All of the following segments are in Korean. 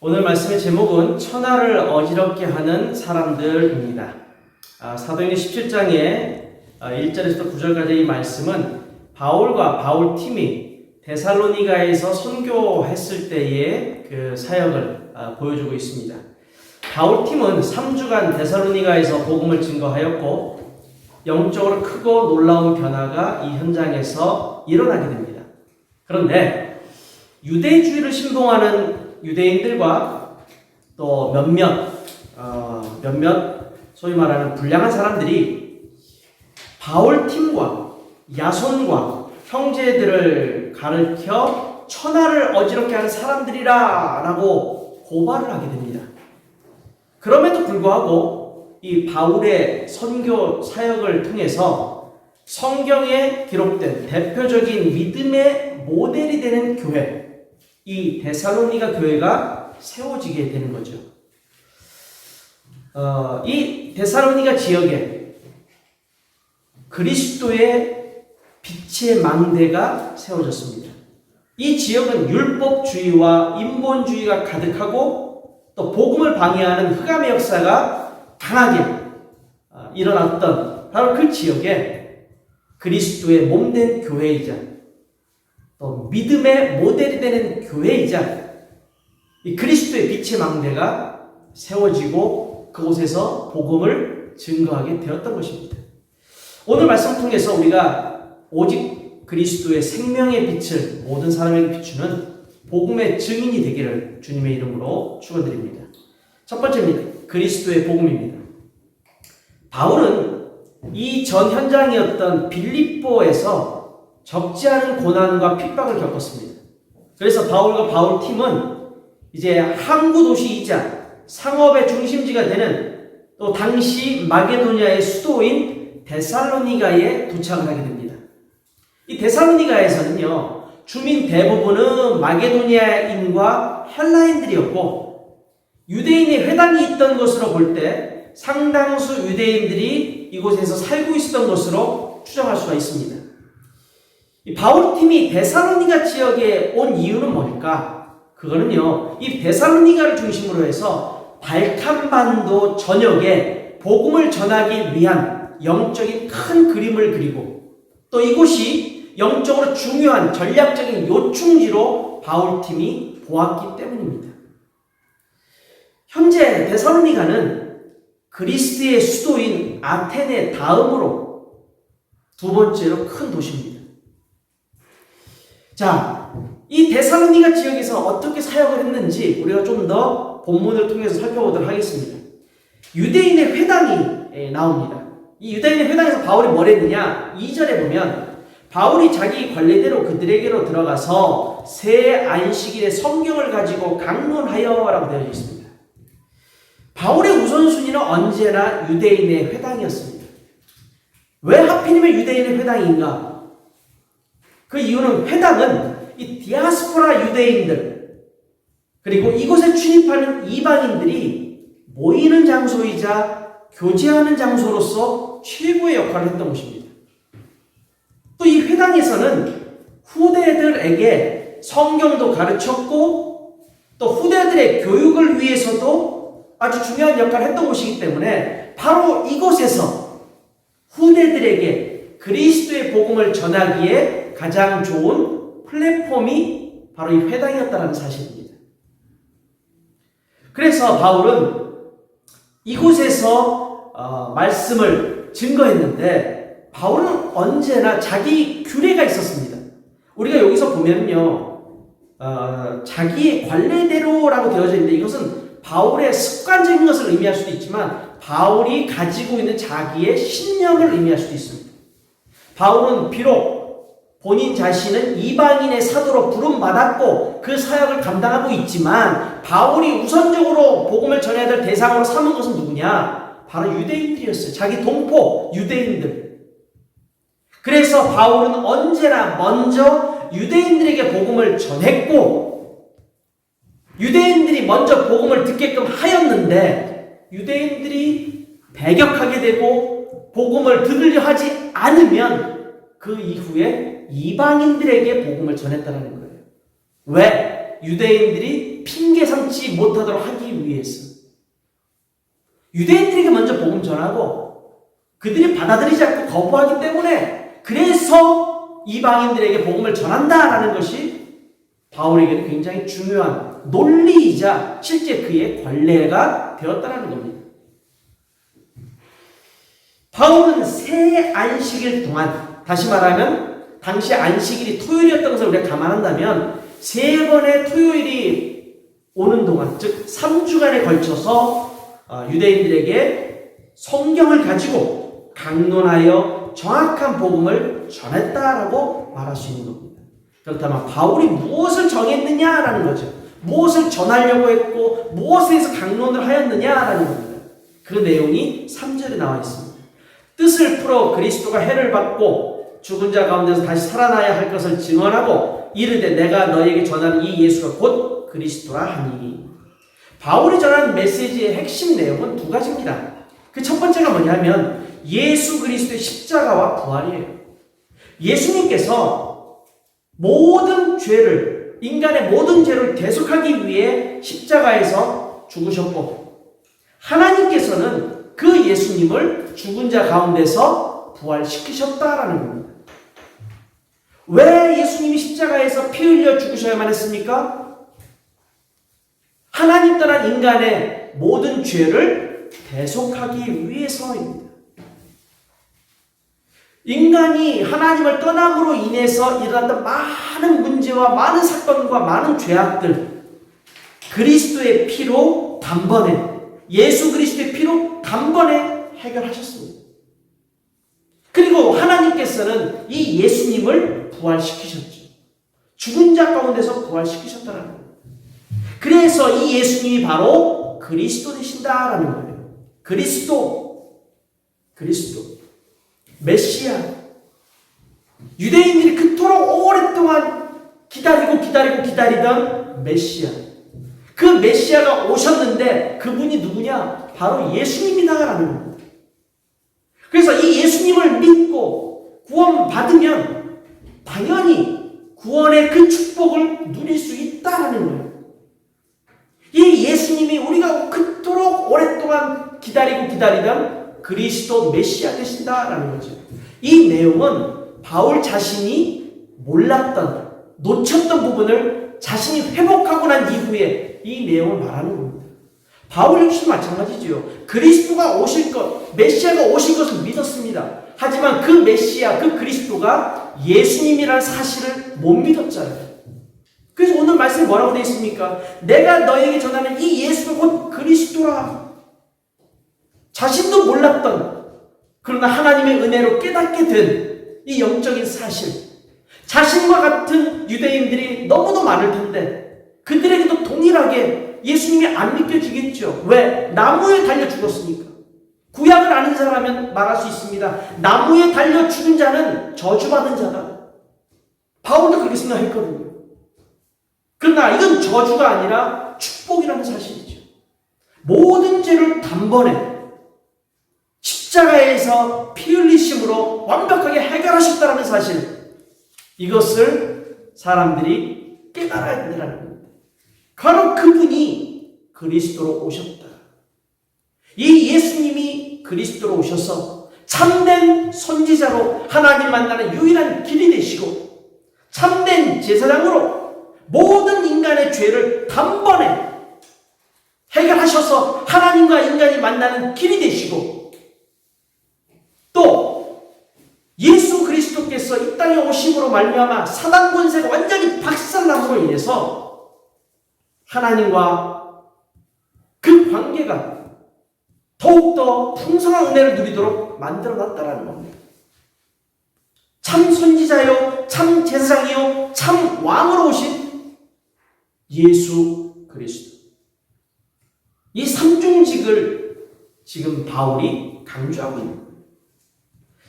오늘 말씀의 제목은 천하를 어지럽게 하는 사람들입니다. 사도행전 17장의 1절에서 9절까지의 말씀은 바울과 바울팀이 데살로니가에서 선교했을 때의 그 사역을 보여주고 있습니다. 바울팀은 3주간 데살로니가에서 복음을 증거하였고 영적으로 크고 놀라운 변화가 이 현장에서 일어나게 됩니다. 그런데 유대주의를 신봉하는 유대인들과 또 몇몇 소위 말하는 불량한 사람들이 바울팀과 야손과 형제들을 가르쳐 천하를 어지럽게 하는 사람들이라 라고 고발을 하게 됩니다. 그럼에도 불구하고 이 바울의 선교 사역을 통해서 성경에 기록된 대표적인 믿음의 모델이 되는 교회, 이 데살로니가 교회가 세워지게 되는 거죠. 이 데살로니가 지역에 그리스도의 빛의 망대가 세워졌습니다. 이 지역은 율법주의와 인본주의가 가득하고 또 복음을 방해하는 흑암의 역사가 강하게 일어났던 바로 그 지역에 그리스도의 몸된 교회이자 또 믿음의 모델이 되는 교회이자 이 그리스도의 빛의 망대가 세워지고 그곳에서 복음을 증거하게 되었던 것입니다. 오늘 말씀 통해서 우리가 오직 그리스도의 생명의 빛을 모든 사람에게 비추는 복음의 증인이 되기를 주님의 이름으로 축원드립니다. 첫 번째입니다. 그리스도의 복음입니다. 바울은 이 전 현장이었던 빌립보에서 적지 않은 고난과 핍박을 겪었습니다. 그래서 바울과 바울팀은 이제 항구 도시이자 상업의 중심지가 되는 또 당시 마게도니아의 수도인 데살로니가에 도착을 하게 됩니다. 이 데살로니가에서는요, 주민 대부분은 마게도니아인과 헬라인들이었고 유대인의 회당이 있던 것으로 볼 때 상당수 유대인들이 이곳에서 살고 있었던 것으로 추정할 수가 있습니다. 바울팀이 데살로니가 지역에 온 이유는 뭘까? 그거는요, 이 데살로니가를 중심으로 해서 발칸반도 전역에 복음을 전하기 위한 영적인 큰 그림을 그리고 또 이곳이 영적으로 중요한 전략적인 요충지로 바울팀이 보았기 때문입니다. 현재 데살로니가는 그리스의 수도인 아테네 다음으로 두 번째로 큰 도시입니다. 자, 이 데살로니가 지역에서 어떻게 사역을 했는지 우리가 좀 더 본문을 통해서 살펴보도록 하겠습니다. 유대인의 회당이 나옵니다. 이 유대인의 회당에서 바울이 뭘 했느냐? 2절에 보면 바울이 자기 관례대로 그들에게로 들어가서 새 안식일에 성경을 가지고 강론하여 라고 되어 있습니다. 바울의 우선순위는 언제나 유대인의 회당이었습니다. 왜 하필이면 유대인의 회당인가? 그 이유는 회당은 이 디아스포라 유대인들 그리고 이곳에 출입하는 이방인들이 모이는 장소이자 교제하는 장소로서 최고의 역할을 했던 것입니다. 또 이 회당에서는 후대들에게 성경도 가르쳤고 또 후대들의 교육을 위해서도 아주 중요한 역할을 했던 곳이기 때문에 바로 이곳에서 후대들에게 그리스도의 복음을 전하기에 가장 좋은 플랫폼이 바로 이 회당이었다는 사실입니다. 그래서 바울은 이곳에서 말씀을 증거했는데 바울은 언제나 자기 규례가 있었습니다. 우리가 여기서 보면요, 자기의 관례대로라고 되어져 있는데 이것은 바울의 습관적인 것을 의미할 수도 있지만 바울이 가지고 있는 자기의 신념을 의미할 수도 있습니다. 바울은 비록 본인 자신은 이방인의 사도로 부름받았고 그 사역을 감당하고 있지만 바울이 우선적으로 복음을 전해야 될 대상으로 삼은 것은 누구냐? 바로 유대인들이었어요. 자기 동포 유대인들. 그래서 바울은 언제나 먼저 유대인들에게 복음을 전했고 유대인들이 먼저 복음을 듣게끔 하였는데 유대인들이 배격하게 되고 복음을 들으려 하지 않으면 그 이후에 이방인들에게 복음을 전했다는 거예요. 왜? 유대인들이 핑계 삼지 못하도록 하기 위해서 유대인들에게 먼저 복음 전하고 그들이 받아들이지 않고 거부하기 때문에 그래서 이방인들에게 복음을 전한다라는 것이 바울에게는 굉장히 중요한 논리이자 실제 그의 관례가 되었다는 겁니다. 바울은 새 안식일 동안, 다시 말하면 당시 안식일이 토요일이었던 것을 우리가 감안한다면 세 번의 토요일이 오는 동안, 즉 3주간에 걸쳐서 유대인들에게 성경을 가지고 강론하여 정확한 복음을 전했다라고 말할 수 있는 겁니다. 그렇다면 바울이 무엇을 정했느냐라는 거죠. 무엇을 전하려고 했고 무엇에서 강론을 하였느냐라는 겁니다. 그 내용이 3절에 나와 있습니다. 뜻을 풀어 그리스도가 해를 받고 죽은 자 가운데서 다시 살아나야 할 것을 증언하고 이르되 내가 너에게 전하는 이 예수가 곧 그리스도라 하니. 바울이 전하는 메시지의 핵심 내용은 두 가지입니다. 그 첫 번째가 뭐냐면 예수 그리스도의 십자가와 부활이에요. 예수님께서 모든 죄를, 인간의 모든 죄를 대속하기 위해 십자가에서 죽으셨고 하나님께서는 그 예수님을 죽은 자 가운데서 부활시키셨다라는 겁니다. 왜 예수님이 십자가에서 피 흘려 죽으셔야만 했습니까? 하나님 떠난 인간의 모든 죄를 대속하기 위해서입니다. 인간이 하나님을 떠남으로 인해서 일어났던 많은 문제와 많은 사건과 많은 죄악들, 그리스도의 피로 단번에, 예수 그리스도의 피로 단번에 해결하셨습니다. 그리고 하나님께서는 이 예수님을 부활시키셨죠. 죽은 자 가운데서 부활시키셨다는 거예요. 그래서 이 예수님이 바로 그리스도 되신다라는 거예요. 그리스도, 메시아. 유대인들이 그토록 오랫동안 기다리던 메시아. 그 메시아가 오셨는데 그분이 누구냐? 바로 예수님이다라는 겁니다. 그래서 이 예수님을 믿고 구원받으면 당연히 구원의 그 축복을 누릴 수 있다는 거예요. 이 예수님이 우리가 그토록 오랫동안 기다리던 그리스도 메시아 되신다라는 거죠. 이 내용은 바울 자신이 몰랐던, 놓쳤던 부분을 자신이 회복하고 난 이후에 이 내용을 말하는 겁니다. 바울 역시 마찬가지지요. 그리스도가 오실 것, 메시아가 오실 것을 믿었습니다. 하지만 그 메시아, 그 그리스도가 예수님이라는 사실을 못 믿었잖아요. 그래서 오늘 말씀에 뭐라고 되어 있습니까? 내가 너에게 전하는 이 예수가 곧 그리스도라. 자신도 몰랐던, 그러나 하나님의 은혜로 깨닫게 된 이 영적인 사실. 자신과 같은 유대인들이 너무도 많을 텐데 그들에게도 동일하게 예수님이 안 믿겨지겠죠. 왜? 나무에 달려 죽었으니까. 구약을 아는 자라면 말할 수 있습니다. 나무에 달려 죽은 자는 저주받은 자다. 바울도 그렇게 생각했거든요. 그러나 이건 저주가 아니라 축복이라는 사실이죠. 모든 죄를 단번에 십자가에서 피 흘리심으로 완벽하게 해결하셨다는 사실, 이것을 사람들이 깨달아야 된다는 겁니다. 바로 그분이 그리스도로 오셨다. 이 예수님이 그리스도로 오셔서 참된 선지자로 하나님 만나는 유일한 길이 되시고 참된 제사장으로 모든 인간의 죄를 단번에 해결하셔서 하나님과 인간이 만나는 길이 되시고 또 예수 그리스도께서 이 땅에 오심으로 말미암아 사단 권세가 완전히 박살남으로 인해서 하나님과 그 관계가 더욱더 풍성한 은혜를 누리도록 만들어놨다는 겁니다. 참 선지자요, 참 제사장이요, 참 왕으로 오신 예수 그리스도. 이 삼중직을 지금 바울이 강조하고 있는 거예요.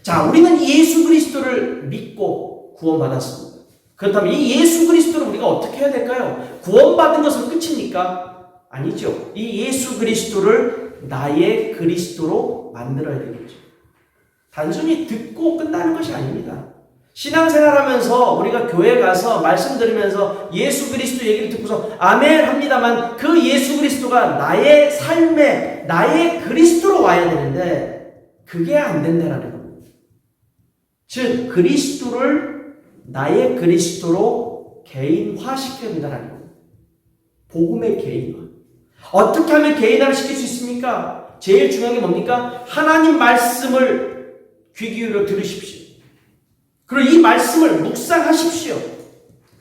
자, 우리는 예수 그리스도를 믿고 구원받았습니다. 그렇다면 이 예수 그리스도를 우리가 어떻게 해야 될까요? 구원받은 것은 끝입니까? 아니죠. 이 예수 그리스도를 나의 그리스도로 만들어야 되겠죠. 단순히 듣고 끝나는 것이 아닙니다. 신앙생활하면서 우리가 교회 가서 말씀 들으면서 예수 그리스도 얘기를 듣고서 아멘 합니다만 그 예수 그리스도가 나의 삶에 나의 그리스도로 와야 되는데 그게 안 된다는 겁니다. 즉 그리스도를 나의 그리스도로 개인화시켜야 된다는 겁니다. 복음의 개인화. 어떻게 하면 개인화를 시킬 수 있습니까? 제일 중요한 게 뭡니까? 하나님 말씀을 귀 기울여 들으십시오. 그리고 이 말씀을 묵상하십시오.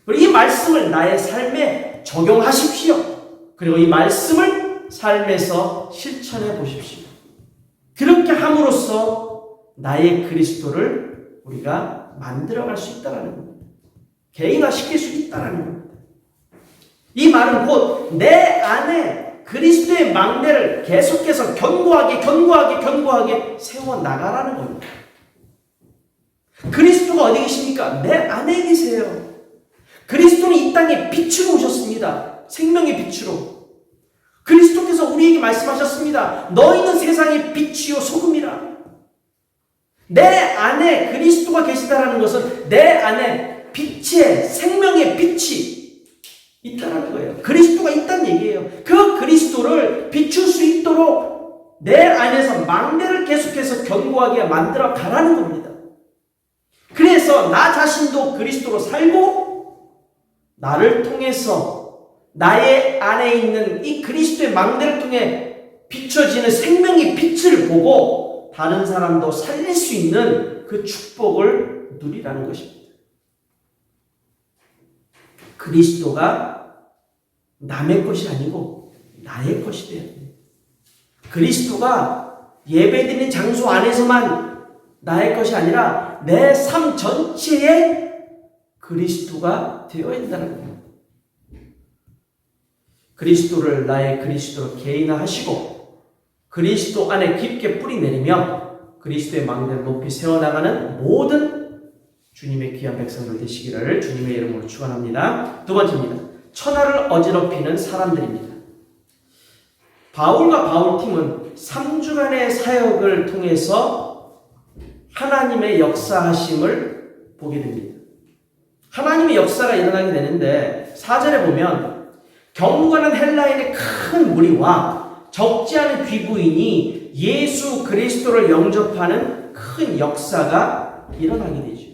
그리고 이 말씀을 나의 삶에 적용하십시오. 그리고 이 말씀을 삶에서 실천해 보십시오. 그렇게 함으로써 나의 그리스도를 우리가 만들어갈 수 있다는 겁니다. 개인화시킬 수 있다는 겁니다. 이 말은 곧 내 안에 그리스도의 망대를 계속해서 견고하게 세워나가라는 겁니다. 그리스도가 어디 계십니까? 내 안에 계세요. 그리스도는 이 땅에 빛으로 오셨습니다. 생명의 빛으로. 그리스도께서 우리에게 말씀하셨습니다. 너희는 세상의 빛이요 소금이라. 내 안에 그리스도가 계시다라는 것은 내 안에 빛의 생명의 빛이 있다는 거예요. 그리스도가 있다는 얘기예요. 그 그리스도를 비출 수 있도록 내 안에서 망대를 계속해서 견고하게 만들어 가라는 겁니다. 그래서 나 자신도 그리스도로 살고 나를 통해서 나의 안에 있는 이 그리스도의 망대를 통해 비춰지는 생명의 빛을 보고 다른 사람도 살릴 수 있는 그 축복을 누리라는 것입니다. 그리스도가 남의 것이 아니고 나의 것이 돼야 됩니다. 그리스도가 예배드리는 장소 안에서만 나의 것이 아니라 내 삶 전체에 그리스도가 되어야 된다는 겁니다. 그리스도를 나의 그리스도로 개인화하시고 그리스도 안에 깊게 뿌리 내리며 그리스도의 망대를 높이 세워나가는 모든 주님의 귀한 백성들 되시기를 주님의 이름으로 축원합니다. 두 번째입니다. 천하를 어지럽히는 사람들입니다. 바울과 바울팀은 3주간의 사역을 통해서 하나님의 역사하심을 보게 됩니다. 하나님의 역사가 일어나게 되는데 4절에 보면 경건한 헬라인의 큰 무리와 적지 않은 귀부인이 예수 그리스도를 영접하는 큰 역사가 일어나게 되죠.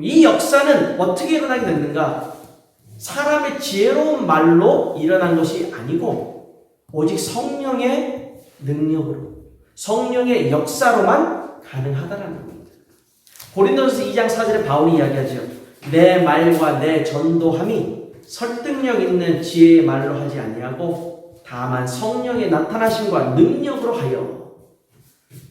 이 역사는 어떻게 일어나게 됐는가? 사람의 지혜로운 말로 일어난 것이 아니고 오직 성령의 능력으로 성령의 역사로만 가능하다는 겁니다. 고린도전서 2장 4절에 바울이 이야기하죠. 내 말과 내 전도함이 설득력 있는 지혜의 말로 하지 아니하고 다만 성령의 나타나심과 능력으로 하여.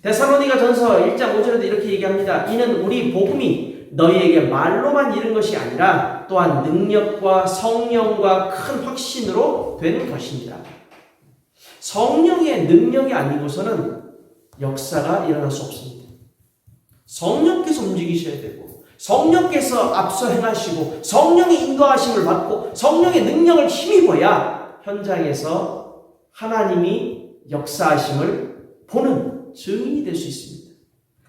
데살로니가 전서 1장 5절에도 이렇게 얘기합니다. 이는 우리 복음이 너희에게 말로만 이른 것이 아니라 또한 능력과 성령과 큰 확신으로 되는 것입니다. 성령의 능력이 아니고서는 역사가 일어날 수 없습니다. 성령께서 움직이셔야 되고 성령께서 앞서 행하시고 성령의 인도하심을 받고 성령의 능력을 힘입어야 현장에서 하나님이 역사하심을 보는 증인이 될 수 있습니다.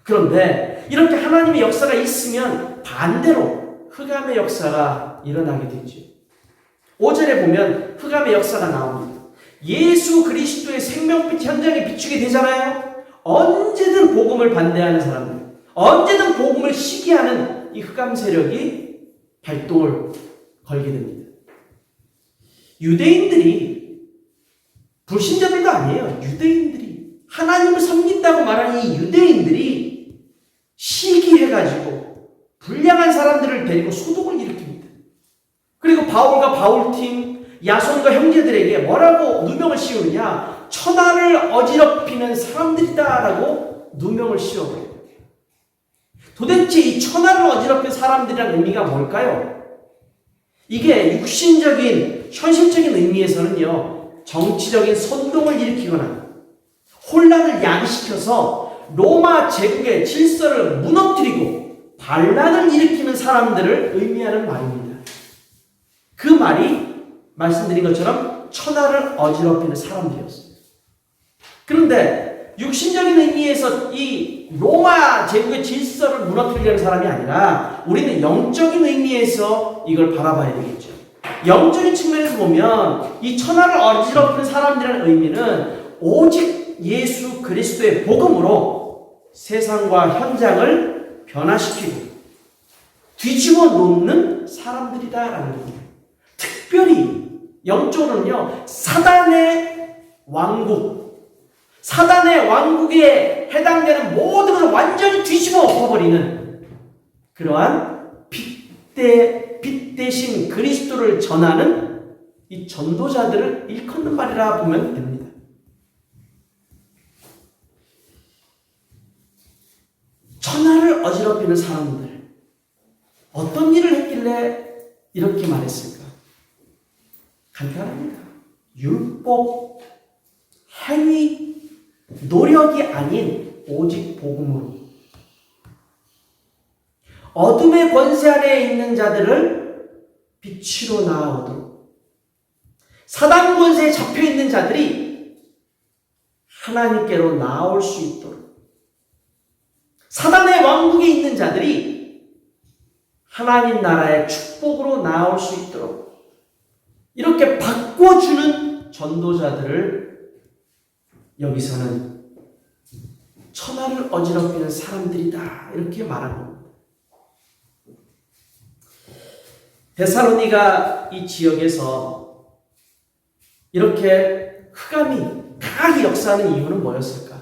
그런데 이렇게 하나님의 역사가 있으면 반대로 흑암의 역사가 일어나게 되죠. 5절에 보면 흑암의 역사가 나옵니다. 예수 그리스도의 생명빛 현장에 비추게 되잖아요. 언제든 복음을 반대하는 사람들, 언제든 복음을 시기하는 이 흑암 세력이 발동을 걸게 됩니다. 유대인들이, 불신자들도 아니에요. 유대인들이, 하나님을 섬긴다고 말하는 이 유대인들이 시기해가지고 불량한 사람들을 데리고 소동을 일으킵니다. 그리고 바울과 바울팀, 야손과 형제들에게 뭐라고 누명을 씌우느냐? 천하를 어지럽히는 사람들이다라고 누명을 씌워버려요. 도대체 이 천하를 어지럽힌 사람들이라는 의미가 뭘까요? 이게 육신적인, 현실적인 의미에서는요, 정치적인 선동을 일으키거나 혼란을 야기시켜서 로마 제국의 질서를 무너뜨리고 반란을 일으키는 사람들을 의미하는 말입니다. 그 말이 말씀드린 것처럼 천하를 어지럽히는 사람들이었습니다. 그런데 육신적인 의미에서 이 로마 제국의 질서를 무너뜨리려는 사람이 아니라 우리는 영적인 의미에서 이걸 바라봐야 되겠죠. 영적인 측면에서 보면 이 천하를 어지럽히는 사람들이라는 의미는 오직 예수 그리스도의 복음으로 세상과 현장을 변화시키고 뒤집어 놓는 사람들이다라는 겁니다. 특별히 영적으로는요, 사단의 왕국에 해당되는 모든 것을 완전히 뒤집어 엎어버리는 그러한 빛 대신 그리스도를 전하는 이 전도자들을 일컫는 말이라 보면 됩니다. 천하를 어지럽히는 사람들, 어떤 일을 했길래 이렇게 말했을까? 간단합니다. 율법, 행위, 노력이 아닌 오직 복음으로 어둠의 권세 아래에 있는 자들을 빛으로 나아오도록, 사단 권세에 잡혀있는 자들이 하나님께로 나아올 수 있도록, 사단의 왕국에 있는 자들이 하나님 나라의 축복으로 나아올 수 있도록 이렇게 바꿔주는 전도자들을 여기서는 천하를 어지럽히는 사람들이다 이렇게 말하는 겁니다. 데살로니가 이 지역에서 이렇게 흑암이 강하게 역사하는 이유는 뭐였을까?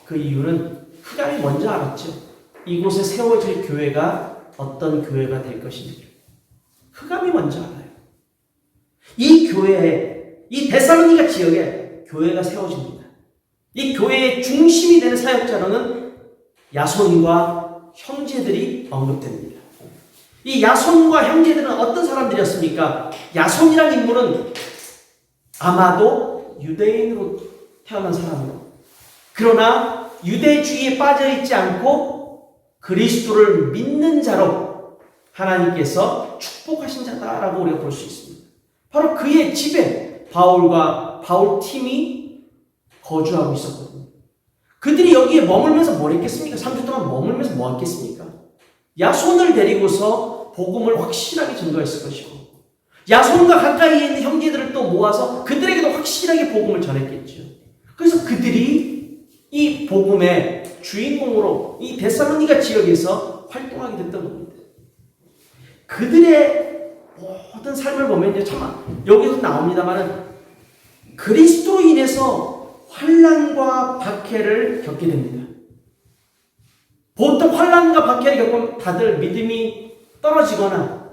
그 이유는 흑암이 먼저 알았죠. 이곳에 세워질 교회가 어떤 교회가 될 것인지. 흑암이 먼저 알아요. 이 교회에, 이 데살로니가 지역에 교회가 세워집니다. 이 교회의 중심이 되는 사역자로는 야손과 형제들이 언급됩니다. 이 야손과 형제들은 어떤 사람들이었습니까? 야손이라는 인물은 아마도 유대인으로 태어난 사람으로, 그러나 유대주의에 빠져있지 않고 그리스도를 믿는 자로 하나님께서 축복하신 자다라고 우리가 볼 수 있습니다. 바로 그의 집에 바울과 바울 팀이 거주하고 있었거든요. 그들이 여기에 머물면서 뭘 했겠습니까? 3주 동안 머물면서 뭐 했겠습니까? 야손을 데리고서 복음을 확실하게 전도했을 것이고, 야손과 가까이에 있는 형제들을 또 모아서 그들에게도 확실하게 복음을 전했겠죠. 그래서 그들이 이 복음의 주인공으로 이 데살로니가 지역에서 활동하게 됐던 겁니다. 그들의 모든 삶을 보면요, 참 여기서 나옵니다만은 그리스도로 인해서 환난과 박해를 겪게 됩니다. 보통 환난과 박해를 겪으면 다들 믿음이 떨어지거나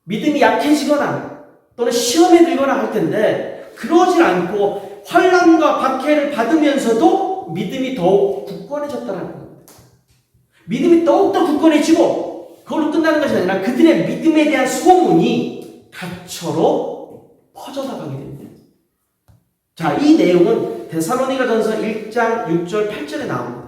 믿음이 약해지거나 또는 시험에 들거나 할 텐데, 그러질 않고 환난과 박해를 받으면서도 믿음이 더욱 굳건해졌다는 겁니다. 믿음이 더욱더 굳건해지고 그걸로 끝나는 것이 아니라 그들의 믿음에 대한 소문이 각처로 퍼져나가게 됩니다. 자, 이 내용은 데살로니가전서 1장 6절 8절에 나옵니다.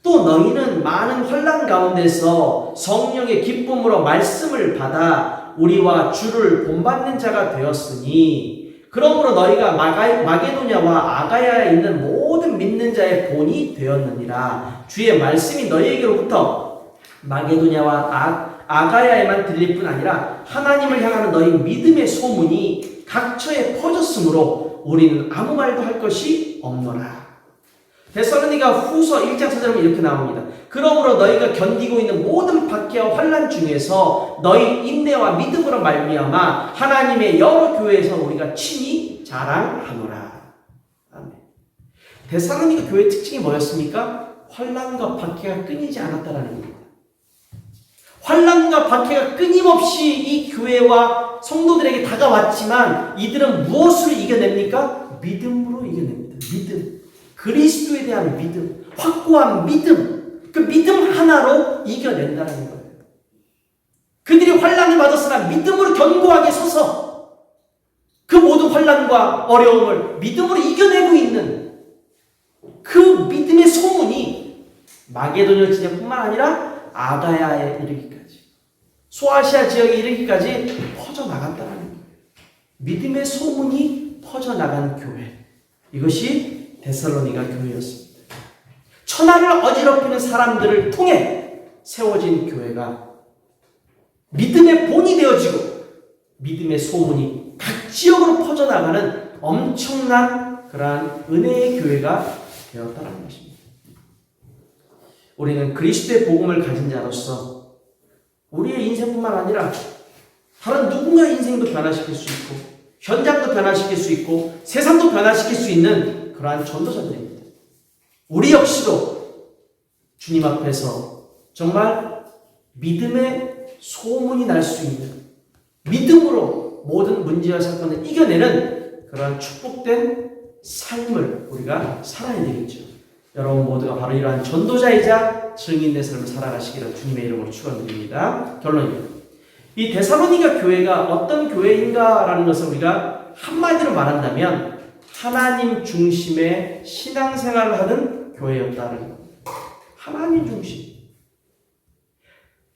또 너희는 많은 환난 가운데서 성령의 기쁨으로 말씀을 받아 우리와 주를 본받는 자가 되었으니, 그러므로 너희가 마게도냐와 아가야에 있는 모든 믿는 자의 본이 되었느니라. 주의 말씀이 너희에게로부터 마게도냐와 아가야에만 들릴 뿐 아니라 하나님을 향하는 너희 믿음의 소문이 각처에 퍼졌으므로 우리는 아무 말도 할 것이 없노라. 데살로니가 후서 1장 4절에 이렇게 나옵니다. 그러므로 너희가 견디고 있는 모든 박해와 환난 중에서 너희 인내와 믿음으로 말미암아 하나님의 여러 교회에서 우리가 친히 자랑하노라. 아멘. 데살로니가 교회의 특징이 뭐였습니까? 환난과 박해가 끊이지 않았다라는 겁니다. 환난과 박해가 끊임없이 이 교회와 성도들에게 다가왔지만 이들은 무엇을 이겨냅니까? 믿음으로 이겨냅니다. 믿음. 그리스도에 대한 믿음, 확고한 믿음, 그 믿음 하나로 이겨낸다는 거예요. 그들이 환난을 받았으나 믿음으로 견고하게 서서 그 모든 환난과 어려움을 믿음으로 이겨내고 있는 그 믿음의 소문이 마게도냐 지역뿐만 아니라 아가야에 이르기까지, 소아시아 지역에 이르기까지 퍼져나간다는 거예요. 믿음의 소문이 퍼져나간 교회, 이것이 데살로니가 교회였습니다. 천하를 어지럽히는 사람들을 통해 세워진 교회가 믿음의 본이 되어지고 믿음의 소문이 각 지역으로 퍼져나가는 엄청난 그러한 은혜의 교회가 되었다는 것입니다. 우리는 그리스도의 복음을 가진 자로서 우리의 인생뿐만 아니라 다른 누군가의 인생도 변화시킬 수 있고 현장도 변화시킬 수 있고 세상도 변화시킬 수 있는 그러한 전도자들입니다. 우리 역시도 주님 앞에서 정말 믿음의 소문이 날 수 있는 믿음으로 모든 문제와 사건을 이겨내는 그러한 축복된 삶을 우리가 살아야 되겠죠. 여러분 모두가 바로 이러한 전도자이자 증인의 삶을 살아가시기를 주님의 이름으로 축원드립니다. 결론입니다. 이 데살로니가 교회가 어떤 교회인가라는 것을 우리가 한마디로 말한다면 하나님 중심의 신앙생활을 하는 교회였다는 겁니다. 하나님 중심.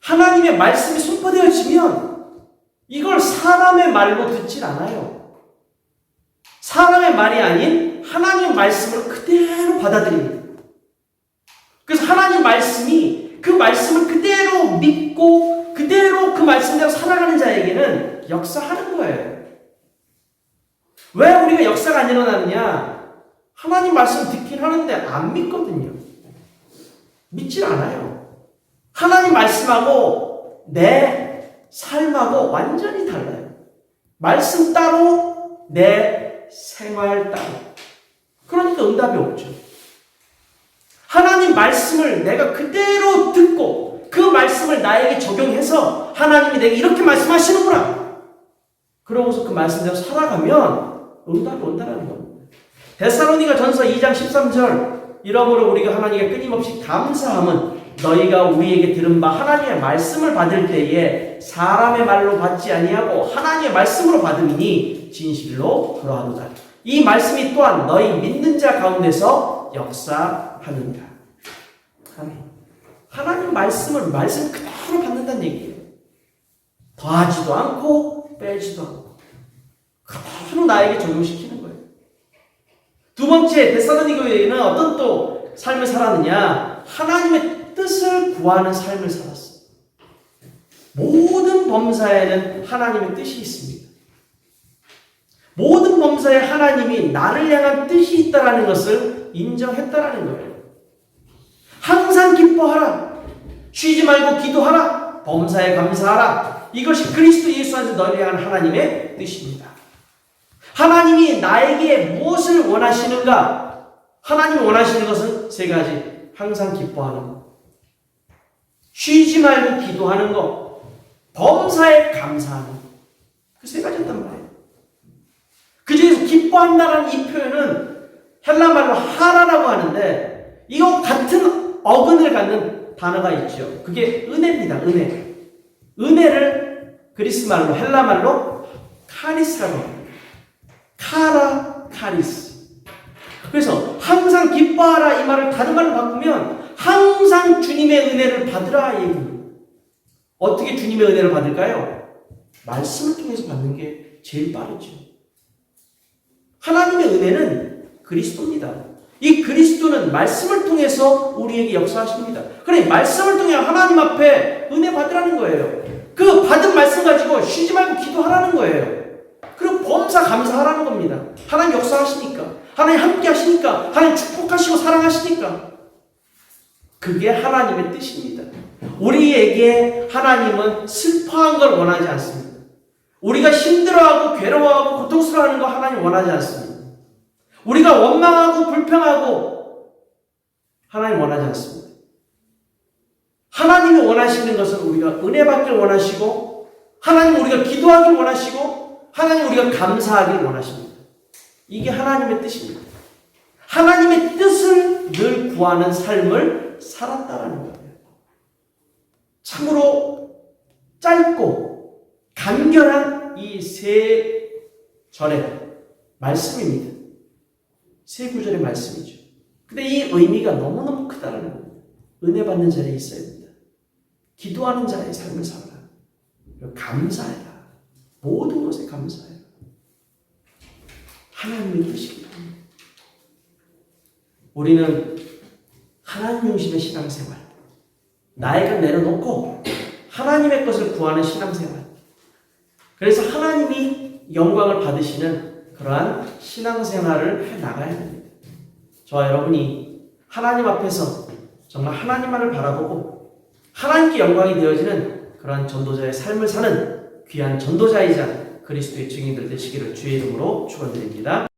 하나님의 말씀이 선포되어지면 이걸 사람의 말로 듣질 않아요. 사람의 말이 아닌 하나님의 말씀을 그대로 받아들입니다. 그래서 하나님 말씀이 그 말씀을 그대로 믿고 그대로 그 말씀대로 살아가는 자에게는 역사하는 거예요. 왜 우리가 역사가 안 일어나느냐? 하나님 말씀 듣긴 하는데 안 믿거든요. 믿질 않아요. 하나님 말씀하고 내 삶하고 완전히 달라요. 말씀 따로 내 생활 따로. 그러니까 응답이 없죠. 하나님 말씀을 내가 그대로 듣고 그 말씀을 나에게 적용해서 하나님이 내게 이렇게 말씀하시는구나. 그러고서 그 말씀대로 살아가면 응답이 온다는 겁니다. 데살로니가 전서 2장 13절 이러므로 우리가 하나님께 끊임없이 감사함은 너희가 우리에게 들은 바 하나님의 말씀을 받을 때에 사람의 말로 받지 아니하고 하나님의 말씀으로 받음이니 진실로 그러하도다. 이 말씀이 또한 너희 믿는 자 가운데서 역사하느니라. 아멘. 하나님 말씀을 말씀 그대로 받는다는 얘기예요. 더하지도 않고 빼지도 않고 그대로 나에게 적용시키는 거예요. 두 번째 데살로니 교회는 어떤 또 삶을 살았느냐? 하나님의 뜻을 구하는 삶을 살았어요. 모든 범사에는 하나님의 뜻이 있습니다. 모든 범사에 하나님이 나를 향한 뜻이 있다는 것을 인정했다라는 거예요. 항상 기뻐하라. 쉬지 말고 기도하라. 범사에 감사하라. 이것이 그리스도 예수 안에서 너를 향한 하나님의 뜻입니다. 하나님이 나에게 무엇을 원하시는가? 하나님이 원하시는 것은 세 가지. 항상 기뻐하는 것. 쉬지 말고 기도하는 것. 범사에 감사하는 것. 그 세 가지였단 말이에요. 그 중에서 기뻐한다라는 이 표현은 헬라말로 하라라고 하는데 이거 같은 어근을 갖는 단어가 있죠. 그게 은혜입니다. 은혜. 은혜를 그리스말로 헬라말로 카리스라고 합니다. 카라 카리스. 그래서 항상 기뻐하라 이 말을 다른 말로 바꾸면 항상 주님의 은혜를 받으라 얘기입니다. 어떻게 주님의 은혜를 받을까요? 말씀을 통해서 받는 게 제일 빠르죠. 하나님의 은혜는 그리스도입니다. 이 그리스도는 말씀을 통해서 우리에게 역사하십니다. 그래 말씀을 통해 하나님 앞에 은혜 받으라는 거예요. 그 받은 말씀 가지고 쉬지 말고 기도하라는 거예요. 그리고 범사 감사하라는 겁니다. 하나님 역사하시니까, 하나님 함께 하시니까, 하나님 축복하시고 사랑하시니까. 그게 하나님의 뜻입니다. 우리에게 하나님은 슬퍼한 걸 원하지 않습니다. 우리가 힘들어하고 괴로워하고 고통스러워하는 거 하나님 원하지 않습니다. 우리가 원망하고 불평하고 하나님 원하지 않습니다. 하나님이 원하시는 것은 우리가 은혜 받기를 원하시고 하나님 우리가 기도하기를 원하시고 하나님 우리가 감사하기를 원하십니다. 이게 하나님의 뜻입니다. 하나님의 뜻을 늘 구하는 삶을 살았다라는 거예요. 참으로 짧고 간결한 이 세 절의 말씀입니다. 세 구절의 말씀이죠. 근데 이 의미가 너무너무 크다라는 겁니다. 은혜 받는 자리에 있어야 됩니다. 기도하는 자의 삶을 살아라. 감사해라. 모든 것에 감사해라. 하나님의 뜻이기 때문에. 우리는 하나님 중심의 신앙생활, 나의 것 내려놓고 하나님의 것을 구하는 신앙생활. 그래서 하나님이 영광을 받으시는 그러한 신앙생활을 해나가야 됩니다. 저와 여러분이 하나님 앞에서 정말 하나님만을 바라보고 하나님께 영광이 되어지는 그러한 전도자의 삶을 사는 귀한 전도자이자 그리스도의 증인들 되시기를 주의 이름으로 축원드립니다.